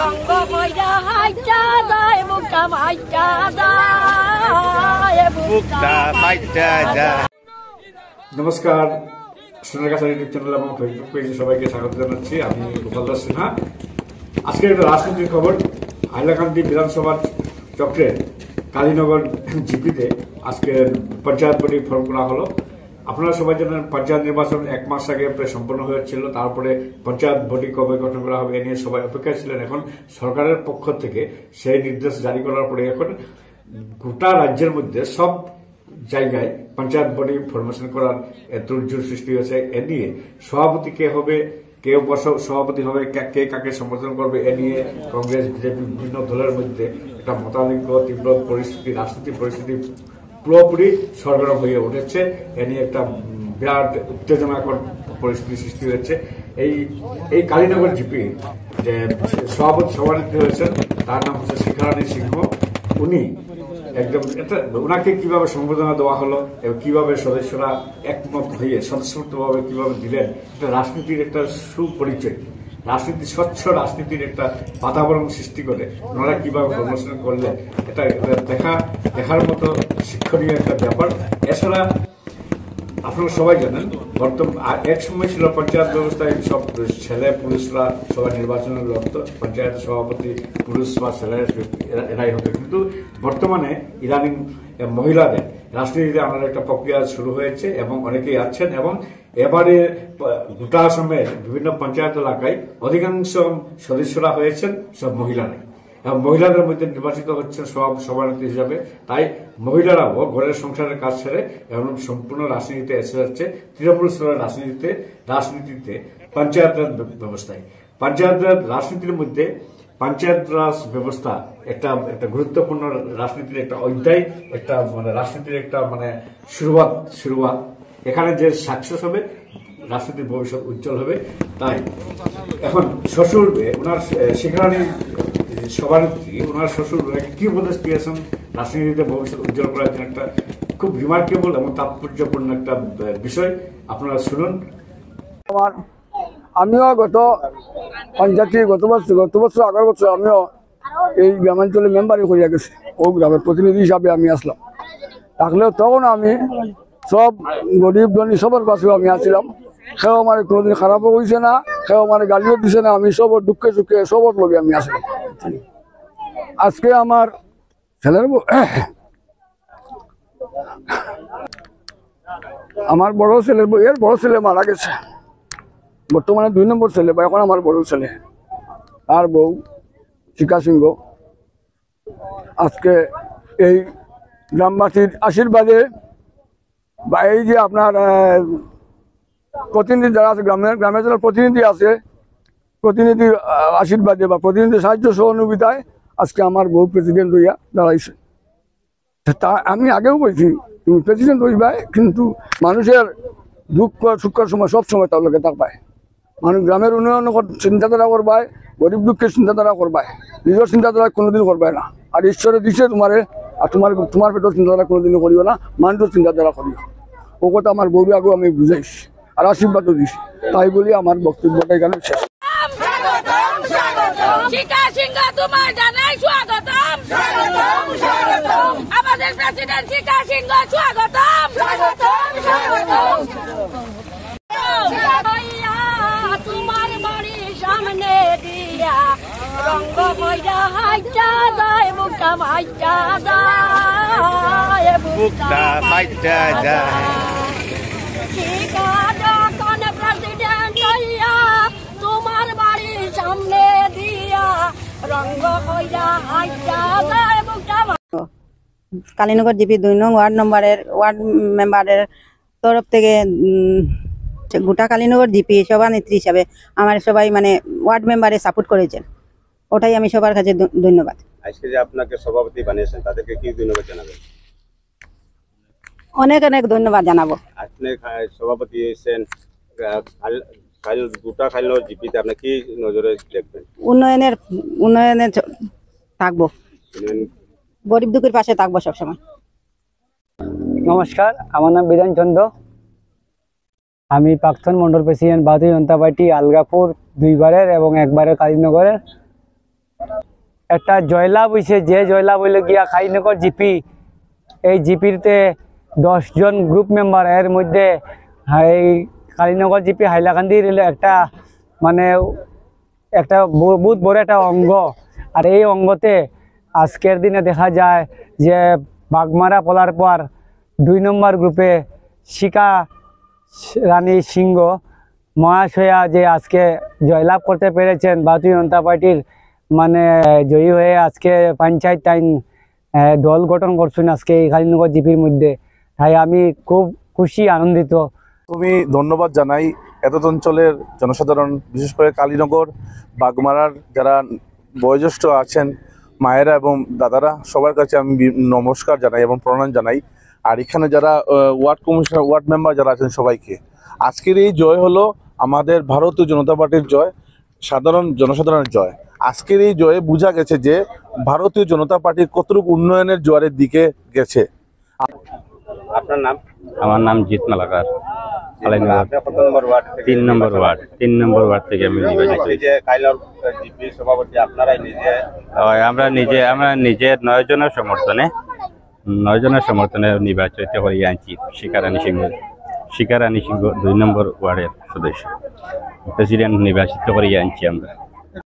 রঙ্গ কইরা হাইটা যায় বুকটা মাইটা যায় বুকটা মাইটা যায়। নমস্কার, সোনারগাছা ইউটিউব চ্যানেল এবং ফেসবুক পেজে সবাইকে স্বাগত জানাচ্ছি। আমি গোপাল দাস সিনহা। আজকের একটা রাজনৈতিক খবর। হাইলাকান্দি বিধানসভার চক্রে কালীনগর জিপিতে আজকে পঞ্চায়েত বডি ফর্ম করা হলো। আপনারা সবাই জানেন পঞ্চায়েত নির্বাচন 1 মাস আগে প্রায় সম্পন্ন হয়েছিল। তারপরে পঞ্চায়েত বডি কবে গঠন করা হবে এ নিয়ে সবাই অপেক্ষায় ছিলেন। এখন সরকারের পক্ষ থেকে সেই নির্দেশ জারি করার পরে এখন গোটা রাজ্যের মধ্যে সব জায়গায় পঞ্চায়েত বডি ফরমেশন করার তোড়জোড় সৃষ্টি হয়েছে। এ নিয়ে সভাপতি কে হবে, কে সভাপতি হবে, কে কাকে সমর্থন করবে, এ নিয়ে কংগ্রেস বিজেপি বিভিন্ন দলের মধ্যে একটা মতানৈক্য, তীব্র পরিস্থিতি, রাজনৈতিক পরিস্থিতি পুরোপুরি সরগরম হয়ে উঠেছে। এ নিয়ে একটা বিরাট উত্তেজনাকর পরিস্থিতি সৃষ্টি হয়েছে। এই কালীনগর জিপি যে সভাপতি হয়েছেন তার নাম হচ্ছে শিখারানী সিংহ। উনি একদম ওনাকে কিভাবে সম্বোধনা দেওয়া হলো এবং কিভাবে সদস্যরা একমত হয়ে স্বতঃস্ফূর্তভাবে কিভাবে দিলেন, এটা রাজনীতির একটা সুপরিচয়, রাজনীতি স্বচ্ছ রাজনীতির একটা বাতাবরণ সৃষ্টি করে ওনারা কিভাবে প্রমোশন করলেন, এটা দেখার মতো শিক্ষণীয় একটা ব্যাপার। এছাড়া আপনারা সবাই জানেন এক সময় ছিল পঞ্চায়েত ব্যবস্থায় সব ছেলে পুরুষরা সবাই নির্বাচনে লড়ত, পঞ্চায়েত সভাপতি পুরুষ বা ছেলে এরাই হতো। কিন্তু বর্তমানে ইদানিং মহিলাদের রাজনীতিতে আনার একটা প্রক্রিয়া শুরু হয়েছে এবং অনেকেই আছেন। এবং এবারে গোটা আসামের বিভিন্ন পঞ্চায়েত এলাকায় অধিকাংশ সদস্যরা হয়েছেন সব মহিলারাই এবং মহিলাদের মধ্যে নির্বাচিত হচ্ছেন সভাপতি হিসাবে। তাই মহিলারাও ঘরের সংসারের কাজ ছেড়ে এখন সম্পূর্ণ রাজনীতিতে এসে যাচ্ছে, তৃণমূল স্তরের রাজনীতিতে পঞ্চায়েত ব্যবস্থায়। পঞ্চায়েত রাজনীতির মধ্যে পঞ্চায়েত রাজ ব্যবস্থা একটা গুরুত্বপূর্ণ রাজনীতির একটা অধ্যায়, একটা রাজনীতির একটা শুরুয়াত। এখানে যে সাকসেস হবে রাজনীতির ভবিষ্যৎ উজ্জ্বল হবে। তাই এখন শ্বশুর ওনার শিখারানী সভানেত্রী ওনার শ্বশুর কি উপদেশ দিয়েছেন রাজনীতিতে ভবিষ্যৎ উজ্জ্বল করার জন্য, একটা খুব রিমার্কেবল এবং তাৎপর্যপূর্ণ একটা বিষয়। আপনারা শুনুন। আমিও গত বছর আগের বছর আমিও এই গ্রামাঞ্চলে মেম্বারই করিয়া গেছি, ও গ্রামের প্রতিনিধি হিসাবে আমি আসলাম। থাকলেও তখন আমি সব গরিব ধনী সবার কাছেও আমি আসছিলাম। সেও আমার কোনোদিন খারাপও হয়েছে না, সেও আমার গালিও দিছে না। আমি সবর দুঃখে সুখে সবর লগে আমি আসলাম। আজকে আমার ছেলের আমার বড় ছেলে মারা গেছে, বর্তমানে 2 নম্বর ছেলে বা এখন আমার বড় ছেলে আর বউ শিখা সিংহ। আজকে এই গ্রামবাসীর আশীর্বাদে বা এই যে আপনার প্রতিনিধি যারা আছে, গ্রামের যারা প্রতিনিধি আছে, প্রতিনিধির আশীর্বাদে বা প্রতিনিধির সাহায্য সহযোগিতায় আজকে আমার বউ প্রেসিডেন্ট হইয়া দাঁড়াইছে। তা আমি আগেও বলছি তুমি প্রেসিডেন্ট হইবাই, কিন্তু মানুষের দুঃখ সুখের সময় সব সময় তার লোকে থাকবায়। মানুষ গ্রামের উন্নয়ন চিন্তাধারা করবায়, গরিব দুঃখের চিন্তাধারা করবায়, নিজের চিন্তাধারা কোনোদিন করবায় না। আর ঈশ্বরে দিছে তোমারে, আর তোমার পেটের চিন্তাধারা কোনোদিনও করিও না, মানুষের চিন্তাধারা করিও। ও কথা আমার বউরে আগেও আমি বুঝাইছি আর আশীর্বাদও দিছি। তাই বলি আমার বক্তব্যটা এখানে শেষ। শিখা সিংহ তোমার জানাই স্বাগতম, আমাদের প্রেসিডেন্ট শিখা সিংহ স্বাগতম। তোমার বাড়ির সামনে দিয়া রঙ্গ কইরা হাইটা যায় বুকটা মাইটা যায় বুকটা মাইটা যায়। শিখা যখন প্রেসিডেন্ট হইয়া তোমার বাড়ির সামনে দিয়া রঙ্গ কইরা হাইটা যায় বুকটা। কালীনগর জিপি 2 নং ওয়ার্ড মেম্বারের তরফ থেকে গোটা কালীনগর জিপি সভানেত্রী হিসাবে আমার সবাই ওয়ার্ড মেম্বারে সাপোর্ট করেছেন, ওটাই আমি সবার কাছে ধন্যবাদ। আজকে যে আপনাকে সভাপতি বানিয়েছেন তাদেরকে কি ধন্যবাদ জানাবেন? অনেক অনেক ধন্যবাদ জানাবো। আপনি সভাপতি হয়েছেন গোটা কালীনগর জিপিতে, আপনি কি নজরে দেখবেন? উন্নয়নের থাকবো, গরিব দুঃখের পাশে থাকবো সবসময়। নমস্কার, আমার নাম বিধান চন্দ্র। আমি প্রাক্তন মন্ডল প্রেসিডেন্ট ভারতীয় জনতা পার্টি আলগাপুর 2 বারের এবং 1 বারের কালীনগরের। একটা জয়লাভ হয়েছে, যে জয়লাভ হইল গিয়া কালীনগর জিপি। এই জিপিতে 10 জন গ্রুপ মেম্বার, এর মধ্যে এই কালীনগর জিপি হাইলাকান্দির একটা মানে একটা বহুত বড় একটা অঙ্গ। আর এই অঙ্গতে আজকের দিনে দেখা যায় যে বাগমারা পলার পর 2 নম্বর গ্রুপে শিকা রানী সিংহ মহাশয়া যে আজকে জয়লাভ করতে পেরেছেন, ভারতীয় জনতা পার্টির মানে জয়ী হয়ে আজকে পঞ্চায়েত আইন দল গঠন করছেন আজকে এই কালীনগর জিপির মধ্যে। তাই আমি খুব খুশি, আনন্দিত। আমি ধন্যবাদ জানাই এত অঞ্চলের জনসাধারণ, বিশেষ করে কালীনগর বাগমারার যারা বয়োজ্যেষ্ঠ আছেন, মায়েরা এবং দাদারা, সবার কাছে আমি নমস্কার জানাই এবং প্রণাম জানাই। আর এখানে যারা ওয়ার্ড কমিশনার, ওয়ার্ড মেম্বার যারা আছেন, সবাইকে আজকের এই জয় হলো আমাদের ভারতীয় জনতা পার্টির জয়, সাধারণ জনসাধারণের জয়। আজকের এই জয়ে বোঝা গেছে যে ভারতীয় জনতা পার্টির কতটুকু উন্নয়নের জোয়ারের দিকে গেছে। আপনার নাম? আমার নাম জিত মালাকার, আপনি কত নম্বর ওয়ার্ড থেকে? 3 নম্বর ওয়ার্ড। 3 নম্বর ওয়ার্ড থেকে আমি নির্বাচিত। এই যে কালীনগর জিপি সভাপতি আপনারাই নিজে? আমরা নিজের 9 জনের সমর্থনে নির্বাচিত হয়ে আনছি। শিকারানী সিংহ 2 নম্বর ওয়ার্ডের সদস্য, প্রেসিডেন্ট নির্বাচিত করিয়ে আনছি আমরা।